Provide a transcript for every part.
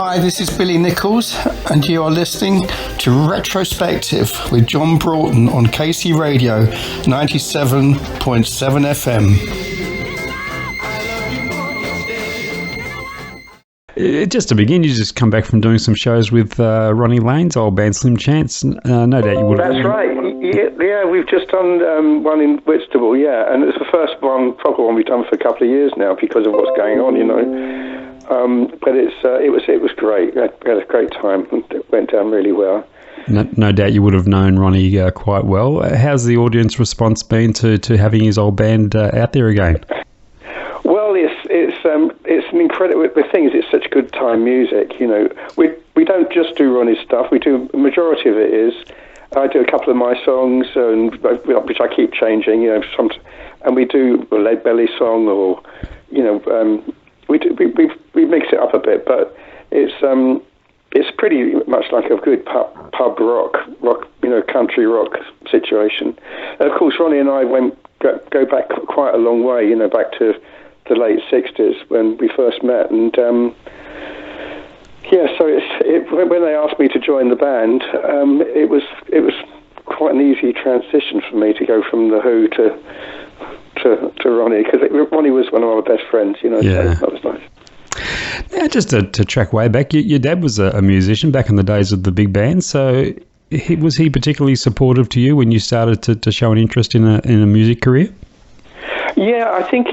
Hi, this is Billy Nicholls, and you are listening to Retrospective with John Broughton on KC Radio 97.7 FM. Just to begin, you just come back from doing some shows with Ronnie Lane's old band Slim Chance. No doubt you would have. That's right. Yeah, we've just done one in Whitstable, and it's the first proper one we've done for a couple of years now because of what's going on, But it was great. We had a great time. It went down really well. No doubt you would have known Ronnie quite well. How's the audience response been to having his old band out there again? Well, it's an incredible. The thing is, it's such good time music. We don't just do Ronnie's stuff. We do. The majority of it is. I do a couple of my songs, which I keep changing. And we do a Lead Belly song, or we mix it up a bit, but it's pretty much like a good pub rock, country rock situation. And of course, Ronnie and I go back quite a long way, back to the late 60s when we first met, and so when they asked me to join the band, it was quite an easy transition for me to go from the Who to Ronnie, because Ronnie was one of my best friends, so that was nice. Now, just to track way back, your dad was a musician back in the days of the big band, so was he particularly supportive to you when you started to show an interest in a music career? Yeah, I think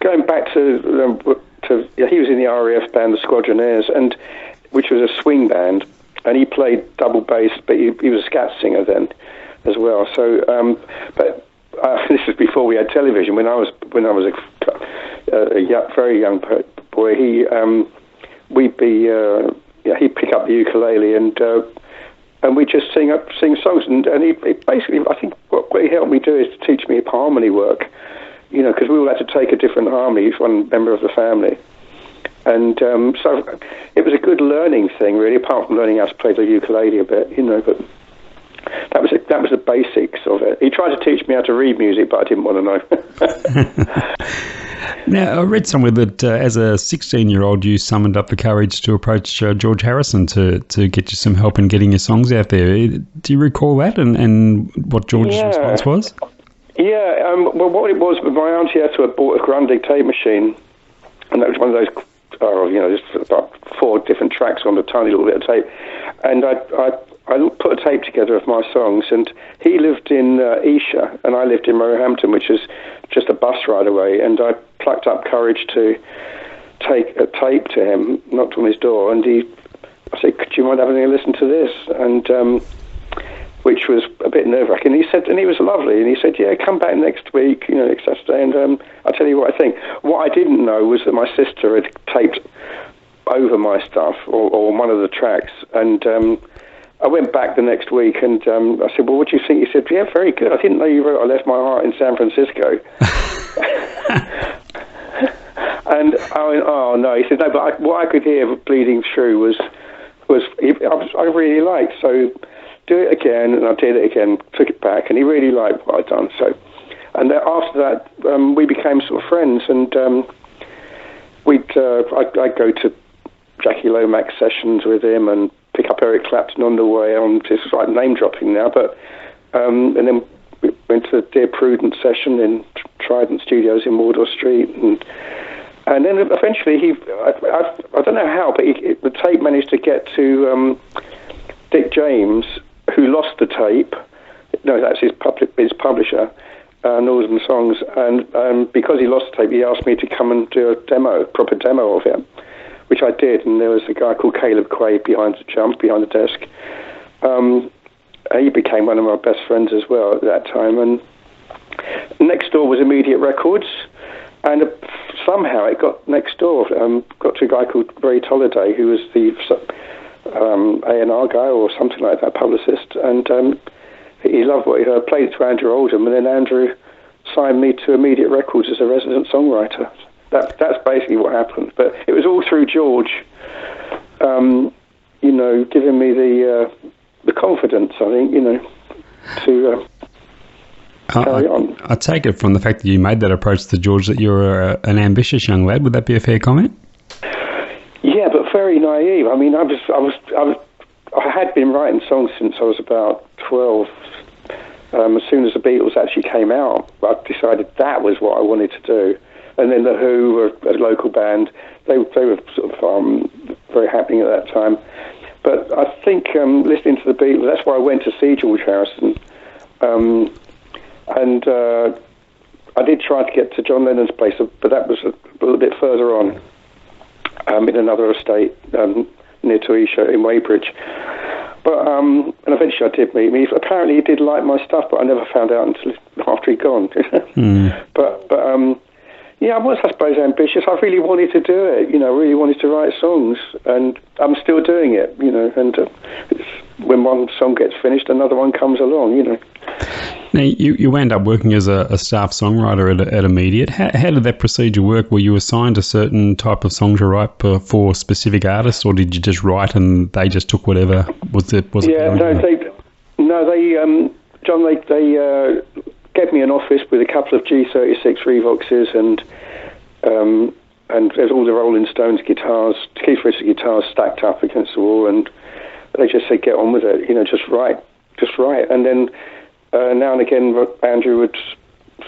going back to he was in the RAF band, the Squadronaires, which was a swing band, and he played double bass, but he was a scat singer then as well. So, this is before we had television. When I was a very young boy, he'd pick up the ukulele and we just sing songs, and he basically, I think what he helped me do is to teach me harmony work, because we all had to take a different harmony, each one member of the family, and so it was a good learning thing, really, apart from learning how to play the ukulele a bit, but that was the basics of it. He tried to teach me how to read music, but I didn't want to know. Now, I read somewhere that as a 16-year-old, you summoned up the courage to approach George Harrison to get you some help in getting your songs out there. Do you recall that and what George's response was? Yeah, well, what it was, my auntie had to have bought a Grundig tape machine, and that was one of those, just about 4 different tracks on a tiny little bit of tape, and I put a tape together of my songs, and he lived in Esher, and I lived in Roehampton, which is just a bus ride away, and I plucked up courage to take a tape to him, knocked on his door, and I said, "Could you mind having a listen to this?" And which was a bit nerve-wracking. He said, and he was lovely, and he said, "Yeah, come back next week, next Saturday, and I'll tell you what I think." What I didn't know was that my sister had taped over my stuff, or one of the tracks, and I went back the next week, and I said, "Well, what do you think?" He said, "Yeah, very good. I didn't know you wrote I Left My Heart in San Francisco." And I went, "Oh, no." He said, "No, but what I could hear bleeding through was I really liked, so do it again." And I did it again, took it back, and he really liked what I'd done. So, and then after that, we became sort of friends, and I'd go to Jackie Lomax sessions with him and pick up Eric Clapton on the way on. Just like name dropping now, but and then we went to the Dear Prudence session in Trident Studios in Wardour Street, and then eventually I don't know how, but the tape managed to get to Dick James, who lost the tape. No, that's his publisher, Northern Songs, and because he lost the tape, he asked me to come and do a proper demo of it, which I did, and there was a guy called Caleb Quaid behind the desk. He became one of my best friends as well at that time, and next door was Immediate Records, and somehow it got next door, got to a guy called Ray Tolliday, who was the A&R guy or something like that, publicist, and he loved what he heard, played it to Andrew Oldham, and then Andrew signed me to Immediate Records as a resident songwriter. That's basically what happened, but it was all through George, giving me the confidence, I think, to carry on. I take it from the fact that you made that approach to George that you're an ambitious young lad. Would that be a fair comment? Yeah, but very naive. I mean, I had been writing songs since I was about 12. As soon as the Beatles actually came out, I decided that was what I wanted to do. And then the Who were a local band. They were sort of very happening at that time. But I think listening to the Beatles, that's why I went to see George Harrison. And I did try to get to John Lennon's place, but that was a little bit further on, in another estate near to Esher in Weybridge. But and eventually I did meet him. Apparently he did like my stuff, but I never found out until after he'd gone. But yeah, I was, I suppose, ambitious. I really wanted to do it, really wanted to write songs, and I'm still doing it, and when one song gets finished, another one comes along, Now, you wound up working as a staff songwriter at Immediate. How did that procedure work? Were you assigned a certain type of song to write for specific artists, or did you just write and they just took whatever? John, they gave me an office with a couple of G36 Revoxes and there's all the Rolling Stones guitars, Keith Richards guitars stacked up against the wall, and they just said, get on with it, just write. And then now and again, Andrew would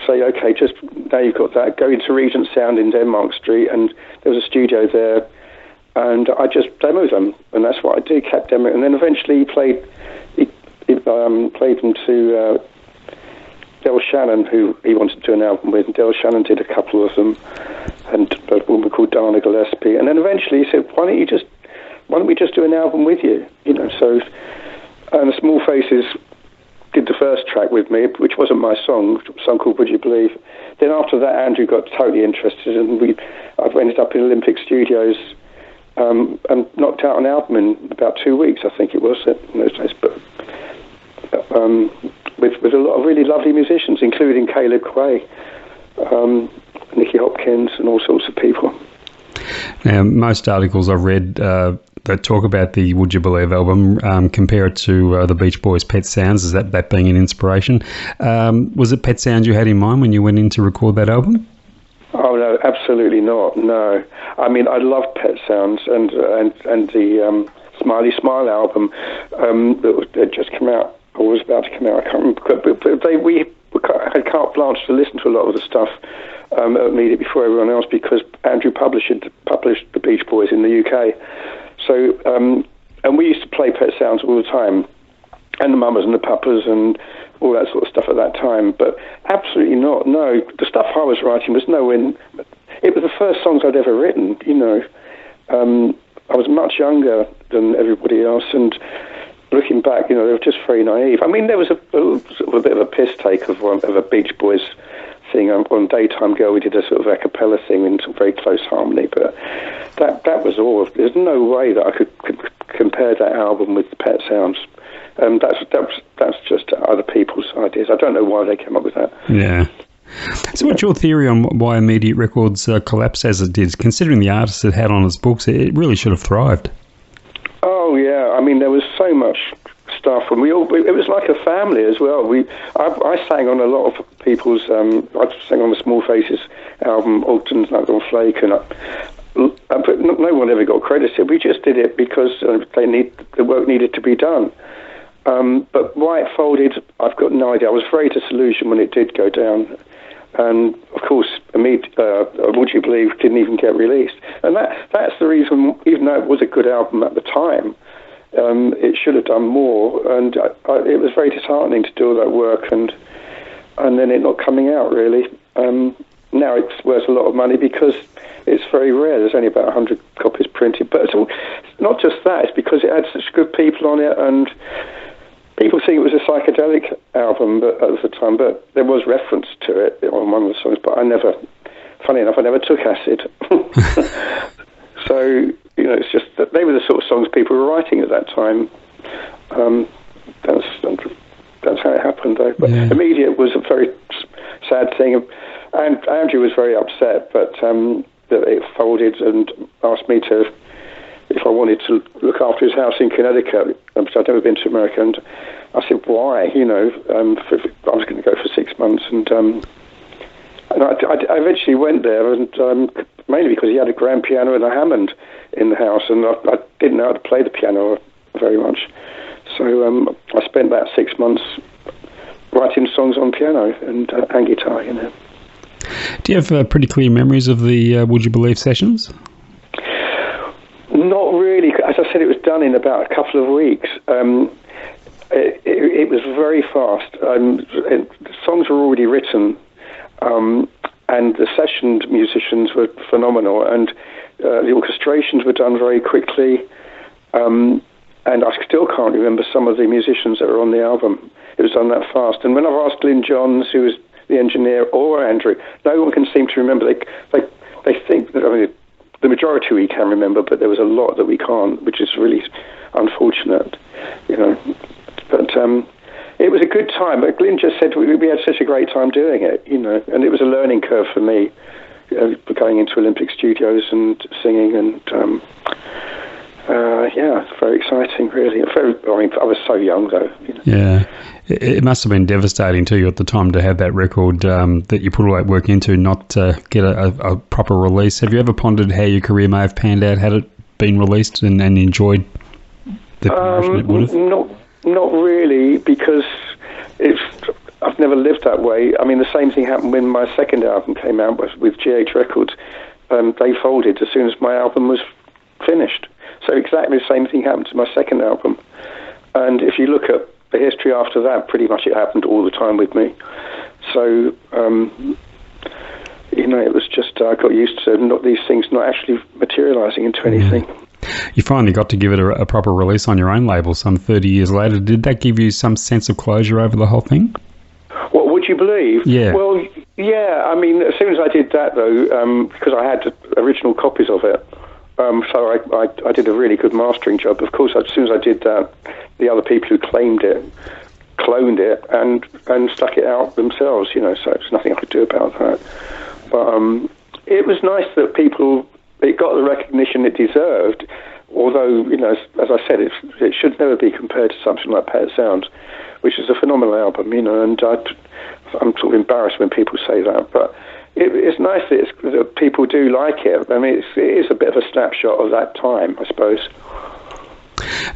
say, okay, just now you've got that, go into Regent Sound in Denmark Street, and there was a studio there, and I just demoed them, and that's what I did, kept demoing, and then eventually he played them to Del Shannon, who he wanted to do an album with, and Del Shannon did a couple of them, and a woman called Dana Gillespie, and then eventually he said, why don't we just do an album with you, so, and the Small Faces did the first track with me, which wasn't my song, a song called Would You Believe. Then after that, Andrew got totally interested, and I've ended up in Olympic Studios and knocked out an album in about 2 weeks, I think it was, in those days, but with a lot of really lovely musicians, including Caleb Quay, Nicky Hopkins, and all sorts of people. Now, most articles I've read that talk about the Would You Believe album compare it to the Beach Boys' Pet Sounds, as that being an inspiration. Was it Pet Sounds you had in mind when you went in to record that album? Oh, no, absolutely not, no. I mean, I love Pet Sounds and the Smiley Smile album that had just come out, or was about to come out, I can't remember, but we had carte blanche to listen to a lot of the stuff immediately before everyone else, because Andrew published the Beach Boys in the UK. So, and we used to play Pet Sounds all the time, and the Mamas and the Papas and all that sort of stuff at that time, but absolutely not, no. The stuff I was writing was nowhere, it was the first songs I'd ever written, I was much younger than everybody else, and looking back, they were just very naive. I mean, there was sort of a bit of a piss take of a Beach Boys thing on Daytime Girl. We did a sort of a cappella thing in some very close harmony, but that was all. There's no way that I could compare that album with Pet Sounds. That's just other people's ideas. I don't know why they came up with that. Yeah. So what's your theory on why Immediate Records collapsed as it did? Considering the artists it had on its books, it really should have thrived. Oh, yeah. I mean, there was so much stuff, and it was like a family as well. I sang on a lot of people's, I sang on the Small Faces album, Ogden's Nut on Flake, but no one ever got credited. We just did it because the work needed to be done. But why it folded, I've got no idea. I was very disillusioned when it did go down. And, of course, Would You Believe didn't even get released. And that's the reason, even though it was a good album at the time, it should have done more. And it was very disheartening to do all that work and then it not coming out, really. Now it's worth a lot of money because it's very rare. There's only about 100 copies printed. But it's not just that. It's because it had such good people on it, and people think it was a psychedelic album at the time, but there was reference to it on one of the songs, but funny enough, I never took acid. So, it's just that they were the sort of songs people were writing at that time. That's how it happened, though. But yeah. Immediate was a very sad thing, and Andrew was very upset, but that it folded and asked me if I wanted to look after his house in Connecticut, because I'd never been to America, and I said, why? I was going to go for 6 months, and And I eventually went there, and mainly because he had a grand piano and a Hammond in the house, and I didn't know how to play the piano very much. So I spent about 6 months writing songs on piano and guitar, you know. Do you have pretty clear memories of the Would You Believe sessions? Not really. As I said, it was done in about a couple of weeks. It was very fast. The songs were already written, and the session musicians were phenomenal, and the orchestrations were done very quickly. And I still can't remember some of the musicians that were on the album. It was done that fast. And when I've asked Glyn Johns, who was the engineer, or Andrew, no one can seem to remember. They think that, I mean, the majority we can remember, but there was a lot that we can't, which is really unfortunate, you know. But it was a good time. But Glyn just said we had such a great time doing it, you know, and it was a learning curve for me, going into Olympic Studios and singing, and yeah, it's very exciting, really. I was so young, though. You know. Yeah, it must have been devastating to you at the time to have that record that you put all that work into, not get a proper release. Have you ever pondered how your career may have panned out had it been released and enjoyed the promotion it would have? Not really, because I've never lived that way. I mean, the same thing happened when my second album came out with GH Records. They folded as soon as my album was finished. So exactly the same thing happened to my second album. And if you look at the history after that, pretty much it happened all the time with me. So, you know, it was just, I got used to these things not actually materialising into anything. You finally got to give it a proper release on your own label some 30 years later. Did that give you some sense of closure over the whole thing? What would you believe? Yeah. Well, yeah, I mean, as soon as I did that, though, because I had original copies of it, so I did a really good mastering job. Of course, as soon as I did that, the other people who claimed it cloned it and stuck it out themselves, you know, so there's nothing I could do about that. But it was nice that it got the recognition it deserved, although, you know, as I said, it should never be compared to something like Pet Sounds, which is a phenomenal album, you know, and I'm sort of embarrassed when people say that, but it's nice that people do like it. I mean, it is a bit of a snapshot of that time, I suppose.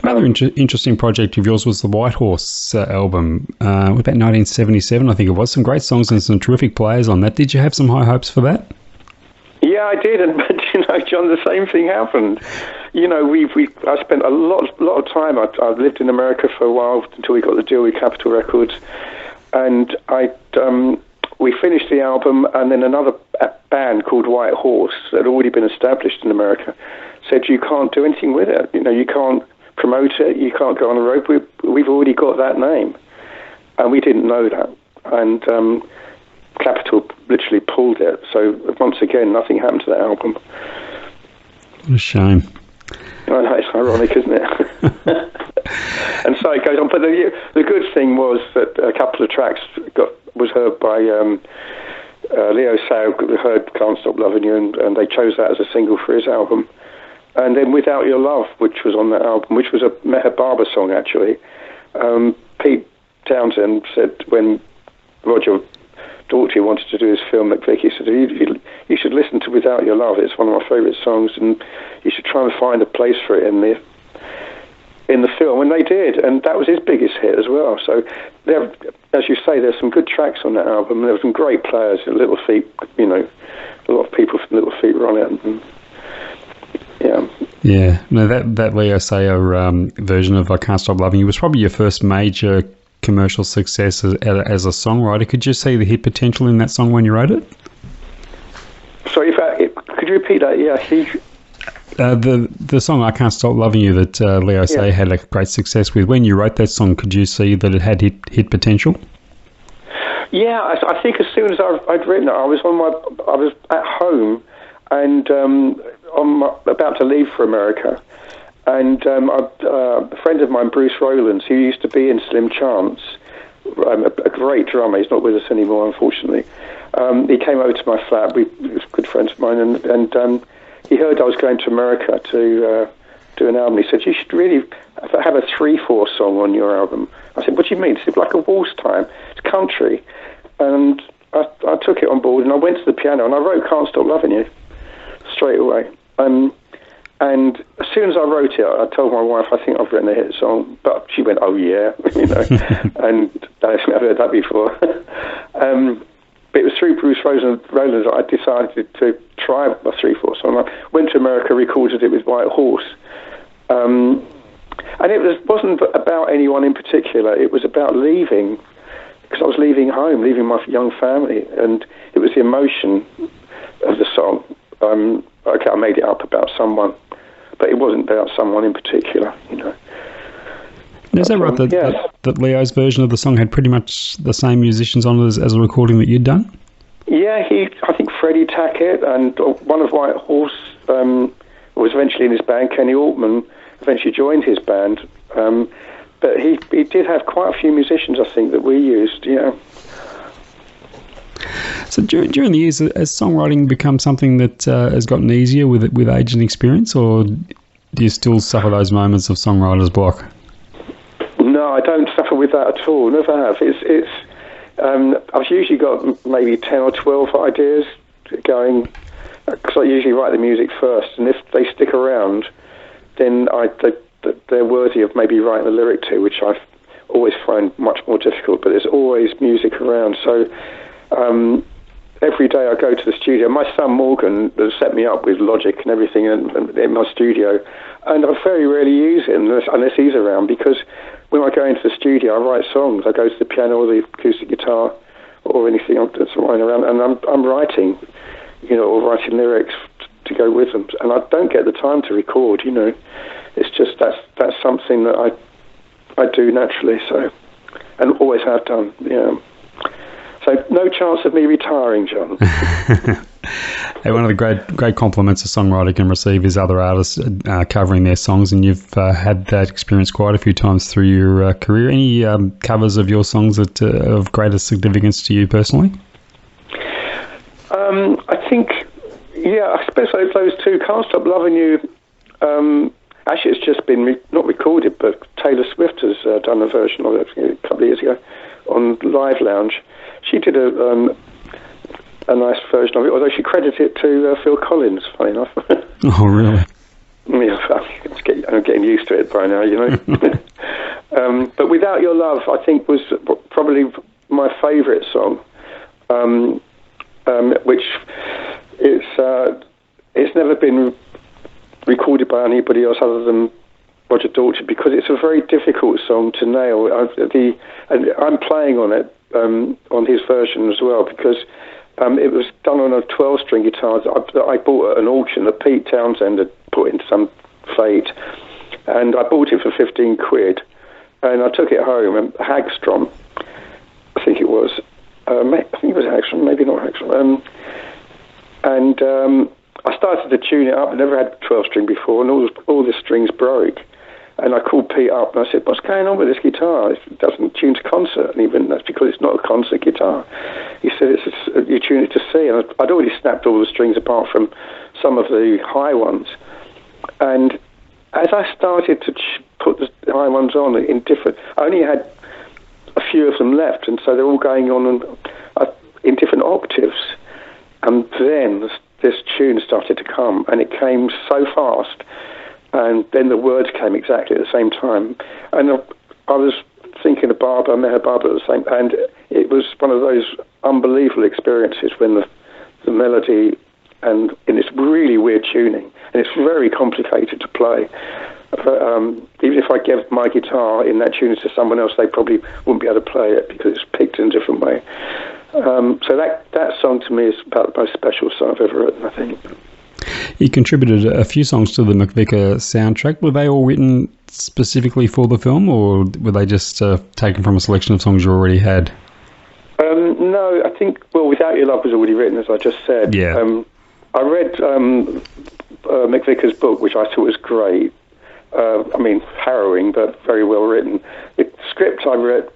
Another interesting project of yours was the White Horse album, about 1977, I think it was. Some great songs and some terrific players on that. Did you have some high hopes for that? Yeah, I did, but you know, John, the same thing happened. You know, I spent a lot of time. I lived in America for a while until we got the deal with Capitol Records, and we finished the album, and then another band called White Horse that had already been established in America said, you can't do anything with it. You know, you can't promote it. You can't go on the road. We've already got that name, and we didn't know that. And Capitol literally pulled it. So once again, nothing happened to that album. What a shame. I know, it's ironic, isn't it? And so it goes on. But the good thing was that a couple of tracks was heard by Leo Sayer, heard Can't Stop Loving You, and they chose that as a single for his album. And then Without Your Love, which was on that album, which was a Meher Baba song, actually. Pete Townsend said when Roger Daltrey wanted to do his film McVicar, he said, you should listen to Without Your Love. It's one of my favourite songs, and you should try and find a place for it in the film. And they did, and that was his biggest hit as well. So, as you say, there's some good tracks on that album. There were some great players. Little Feat, you know, a lot of people from Little Feat were on it. And, yeah. Yeah. No, that Leo Sayer version of I Can't Stop Loving You was probably your first major commercial success as a songwriter. Could you see the hit potential in that song when you wrote it? Sorry, could you repeat that? Yeah, the song I Can't Stop Loving You that Leo Sayer had a great success with. When you wrote that song, could you see that it had hit potential? Yeah, I think as soon as I'd written it, I was at home and about to leave for America. And a friend of mine, Bruce Rowlands, who used to be in Slim Chance, a great drummer, he's not with us anymore, unfortunately. He came over to my flat. He was good friends of mine, and he heard I was going to America to do an album. He said, you should really have a 3/4 song on your album. I said, what do you mean? He said, like a waltz time. It's country. And I took it on board and I went to the piano and I wrote "Can't Stop Loving You" straight away. And as soon as I wrote it, I told my wife, I think I've written a hit song. But she went, "Oh yeah," and I've heard that before. But it was through Bruce Rowland that I decided to try a 3/4 song. I went to America, recorded it with White Horse. And it wasn't about anyone in particular. It was about leaving, because I was leaving home, leaving my young family, and it was the emotion of the song. Okay, I made it up about someone, but it wasn't about someone in particular, Is that right, that Leo's version of the song had pretty much the same musicians on it as a recording that you'd done? Yeah, I think Freddie Tackett and one of White Horse was eventually in his band, Kenny Altman, eventually joined his band. But he did have quite a few musicians, I think, that we used, So during the years, has songwriting become something that has gotten easier with age and experience, or do you still suffer those moments of songwriter's block? No, I don't suffer with that at all. Never have. I've usually got maybe 10 or 12 ideas going, because I usually write the music first, and if they stick around, then they're worthy of maybe writing a lyric to, which I've always find much more difficult. But there's always music around, so every day I go to the studio. My son Morgan has set me up with Logic and everything in my studio, and I very rarely use it unless he's around, because when I go into the studio, I write songs. I go to the piano or the acoustic guitar or anything that's lying around, and I'm writing, or writing lyrics to go with them. And I don't get the time to record, It's just that's something that I do naturally, so, and always have done, So no chance of me retiring, John. Hey, one of the great compliments a songwriter can receive is other artists covering their songs, and you've had that experience quite a few times through your career. Any covers of your songs that of greatest significance to you personally? I think, I suppose those two, "Can't Stop Loving You." Actually, it's just been not recorded, but Taylor Swift has done a version of it a couple of years ago on Live Lounge. She did a nice version of it, although she credited it to Phil Collins, funny enough. Oh, really? Yeah, I'm getting used to it by now, But "Without Your Love," I think, was probably my favourite song, which it's never been recorded by anybody else other than Roger Daltrey, because it's a very difficult song to nail. And I'm playing on it, on his version as well, because it was done on a 12-string guitar that I bought at an auction that Pete Townsend had put into some fete, and I bought it for 15 quid, and I took it home, and Hagstrom, I think it was, Hagstrom, maybe not Hagstrom, and I started to tune it up. I never had 12-string before, and all the strings broke. And I called Pete up and I said, "What's going on with this guitar? It doesn't tune to concert." And even that's because it's not a concert guitar. He said, "You tune it to C." And I'd already snapped all the strings apart from some of the high ones. And as I started to put the high ones on in different, I only had a few of them left, and so they're all going on in different octaves. And then this tune started to come, and it came so fast. And then the words came exactly at the same time. And I was thinking of Barbara, I met her Barbara at the same time, and it was one of those unbelievable experiences when the melody, and in this really weird tuning, and it's very complicated to play. But even if I gave my guitar in that tuning to someone else, they probably wouldn't be able to play it because it's picked in a different way. So that song to me is about the most special song I've ever written, I think. You contributed a few songs to the McVicar soundtrack. Were they all written specifically for the film, or were they just taken from a selection of songs you already had? No, I think, "Without Your Love" was already written, as I just said. Yeah. I read McVicar's book, which I thought was great. Harrowing, but very well written. The script I read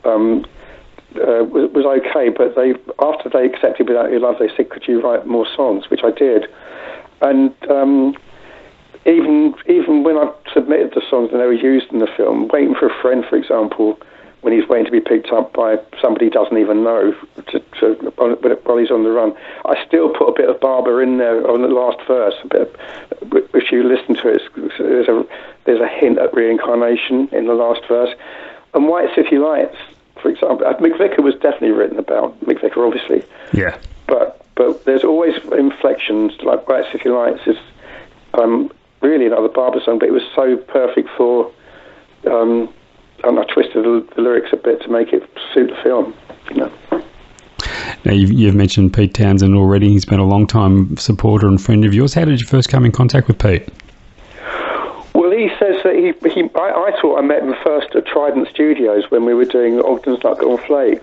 was okay, but after they accepted "Without Your Love," they said, "Could you write more songs?" Which I did. And even when I submitted the songs and they were used in the film, "Waiting for a Friend," for example, when he's waiting to be picked up by somebody he doesn't even know while he's on the run. I still put a bit of Barber in there on the last verse. If you listen to it, there's a hint at reincarnation in the last verse. And White City Lights, for example, McVicar was definitely written about. McVicar, obviously. Yeah. But there's always inflections, like White City Lights is really another Barber song, but it was so perfect for... and I twisted the lyrics a bit to make it suit the film, you know. Now, you've mentioned Pete Townsend already. He's been a long-time supporter and friend of yours. How did you first come in contact with Pete? Well, he says that I thought I met him first at Trident Studios when we were doing Ogden's Nut on Flake.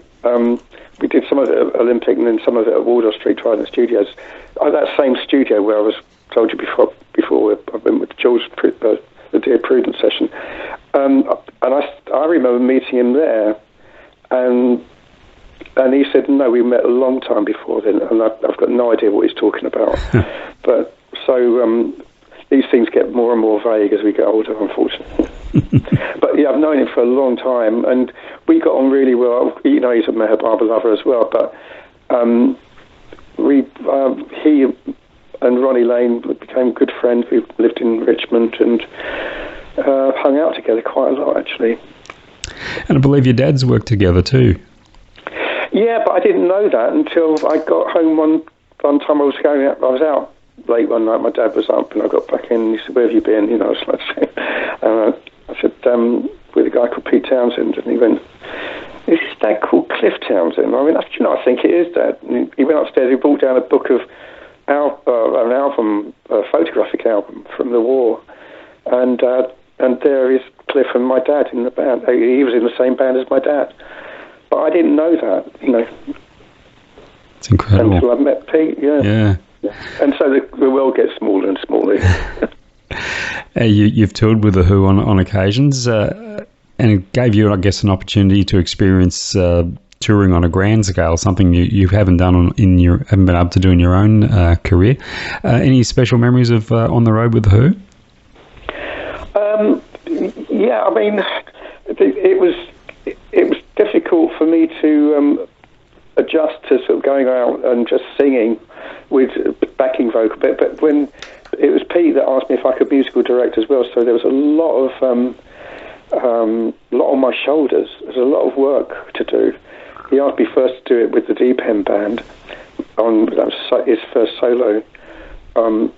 We did some of it at Olympic and then some of it at Wardour Street Trident Studios. That same studio where I was told you before I went with George, the Dear Prudence session. And I remember meeting him there, and he said, no, we met a long time before then, and I've got no idea what he's talking about. But so these things get more and more vague as we get older, unfortunately. But yeah, I've known him for a long time, and we got on really well. You know, he's a Meher Baba lover as well, but he and Ronnie Lane became good friends. We lived in Richmond and hung out together quite a lot, actually. And I believe your dads worked together too. Yeah, but I didn't know that until I got home one time. I was out late one night. My dad was up, and I got back in. And he said, "Where have you been?" You know, I was like, I said, "With a guy called Pete Townsend," and he went, "Is his dad called Cliff Townsend?" I mean, do you know, I think it is, Dad. And he went upstairs. He brought down a book of an album, a photographic album from the war, and there is Cliff and my dad in the band. He was in the same band as my dad. But I didn't know that, you know. It's incredible. Until I met Pete, yeah. And so the world gets smaller and smaller. You've toured with The Who on occasions, and it gave you, I guess, an opportunity to experience touring on a grand scale, something you haven't done haven't been able to do in your own career. Any special memories of on the road with The Who? Yeah, I mean, it was difficult for me to adjust to sort of going out and just singing with backing vocal. But when it was Pete that asked me if I could musical direct as well, so there was a lot on my shoulders. There's a lot of work to do. He asked me first to do it with the Deep End Band. That was his first solo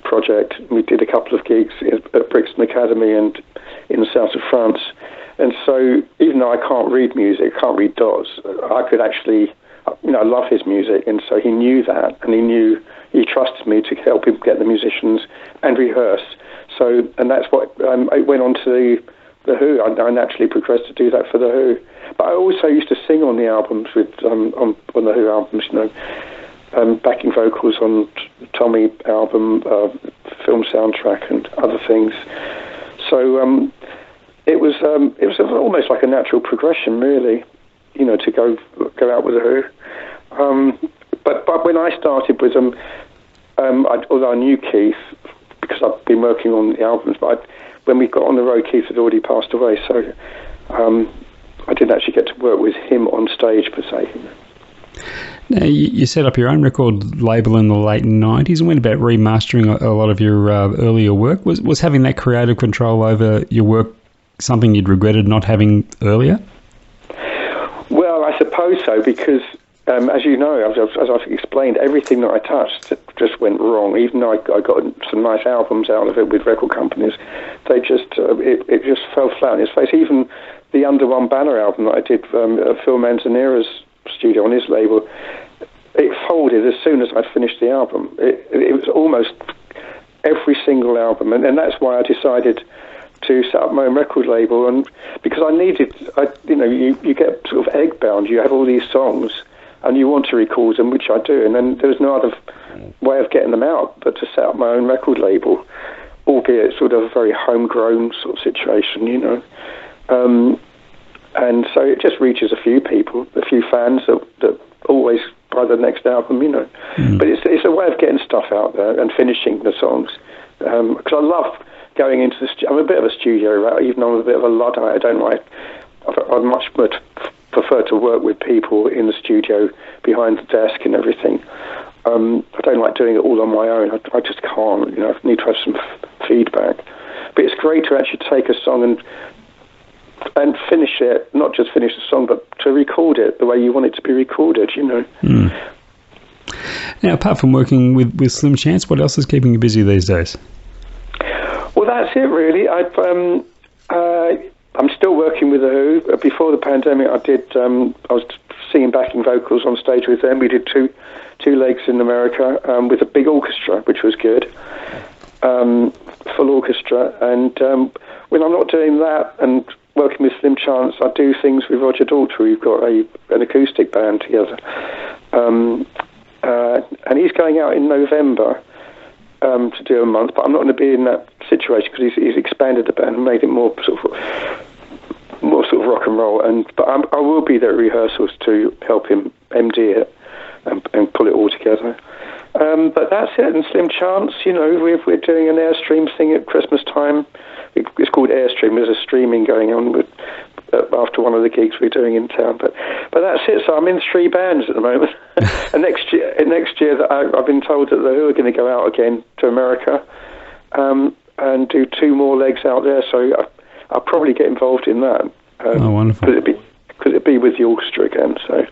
project. We did a couple of gigs at Brixton Academy and in the south of France. And so, even though I can't read music, can't read dots, I could actually, love his music. And so he knew that, and he trusted me to help him get the musicians and rehearse. So, and that's what I went on to the Who. I naturally progressed to do that for the Who. But I also used to sing on the albums with on the Who albums, backing vocals on the Tommy album, film soundtrack, and other things. So it was almost like a natural progression, really, to go out with the Who. But when I started with them, although I knew Keith because I've been working on the albums, but when we got on the road, Keith had already passed away, so I didn't actually get to work with him on stage per se. Now, you set up your own record label in the late 90s and went about remastering a lot of your earlier work. Was having that creative control over your work something you'd regretted not having earlier? Well, I suppose so, because as you know, as I've explained, everything that I touched just went wrong. Even though I got some nice albums out of it with record companies, they just it just fell flat on its face. Even the Under One Banner album that I did at Phil Manzanera's studio on his label, it folded as soon as I'd finished the album. It was almost every single album, and that's why I decided to set up my own record label, and because I needed, you get sort of egg bound. You have all these songs, and you want to record them, which I do, and then there's no other way of getting them out but to set up my own record label, albeit sort of a very homegrown sort of situation, and so it just reaches a few people, a few fans that always buy the next album, But it's a way of getting stuff out there and finishing the songs, because I love going into the studio. I'm a bit of a studio rat, even though I'm a bit of a Luddite. I don't like I'd much prefer to work with people in the studio behind the desk and everything. I don't like doing it all on my own. I just can't. I need to have some feedback. But it's great to actually take a song and finish it, not just finish the song, but to record it the way you want it to be recorded, Now, apart from working with Slim Chance, what else is keeping you busy these days? Well, that's it, really. I'm still working with The Who. Before the pandemic, I was singing backing vocals on stage with them. We did two legs in America with a big orchestra, which was good, full orchestra. And when I'm not doing that and working with Slim Chance, I do things with Roger Daltrey. We've got an acoustic band together. And he's going out in November to do a month, but I'm not going to be in that situation because he's expanded the band and made it more sort of rock and roll. But I will be there at rehearsals to help him MD it and pull it all together. But that's it. And Slim Chance, we're doing an Airstream thing at Christmas time. It's called Airstream. There's a streaming going on after one of the gigs we're doing in town. But that's it. So I'm in 3 bands at the moment. And next year that I've been told that The Who are going to go out again to America and do 2 more legs out there. So I'll probably get involved in that. Oh, wonderful. Could it be with the orchestra again? So,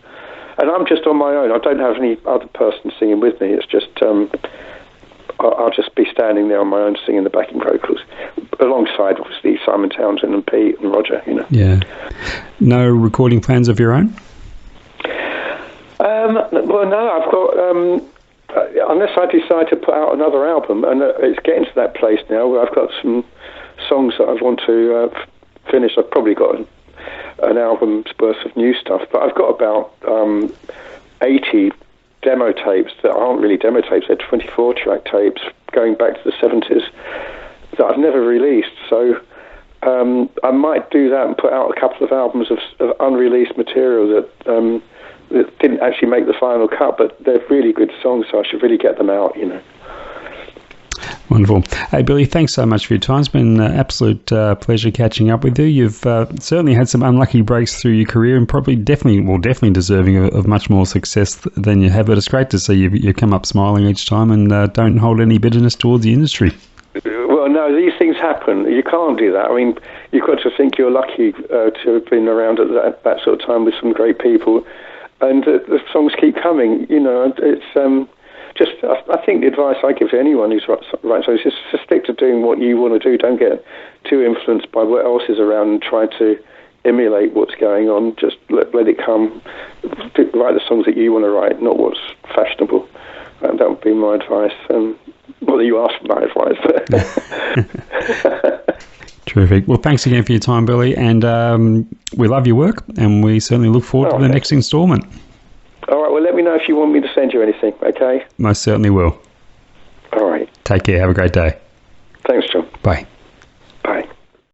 and I'm just on my own. I don't have any other person singing with me. It's just I'll just be standing there on my own singing the backing vocals, alongside obviously Simon Townsend and Pete and Roger. Yeah. No recording plans of your own? Well, no. I've got unless I decide to put out another album, and it's getting to that place now where I've got some songs that I want to finish. I've probably got an album's worth of new stuff, but I've got about 80 demo tapes that aren't really demo tapes. They're 24-track tapes going back to the 70s that I've never released. So I might do that and put out a couple of albums of unreleased material that didn't actually make the final cut, but they're really good songs, so I should really get them out, Wonderful. Hey, Billy, thanks so much for your time. It's been an absolute pleasure catching up with you. You've certainly had some unlucky breaks through your career and definitely deserving of much more success than you have, but it's great to see you come up smiling each time and don't hold any bitterness towards the industry. Well, no, these things happen. You can't do that. I mean, you've got to think you're lucky to have been around at that sort of time with some great people, and the songs keep coming. It's just, I think the advice I give to anyone who's writing songs is to stick to doing what you want to do. Don't get too influenced by what else is around and try to emulate what's going on. Just let it come. Write the songs that you want to write, not what's fashionable. And that would be my advice. Not that you asked for my advice, but... Terrific. Well, thanks again for your time, Billy, and we love your work, and we certainly look forward to the next instalment. All right, well, let me know if you want me to send you anything, okay? Most certainly will. All right. Take care. Have a great day. Thanks, John. Bye.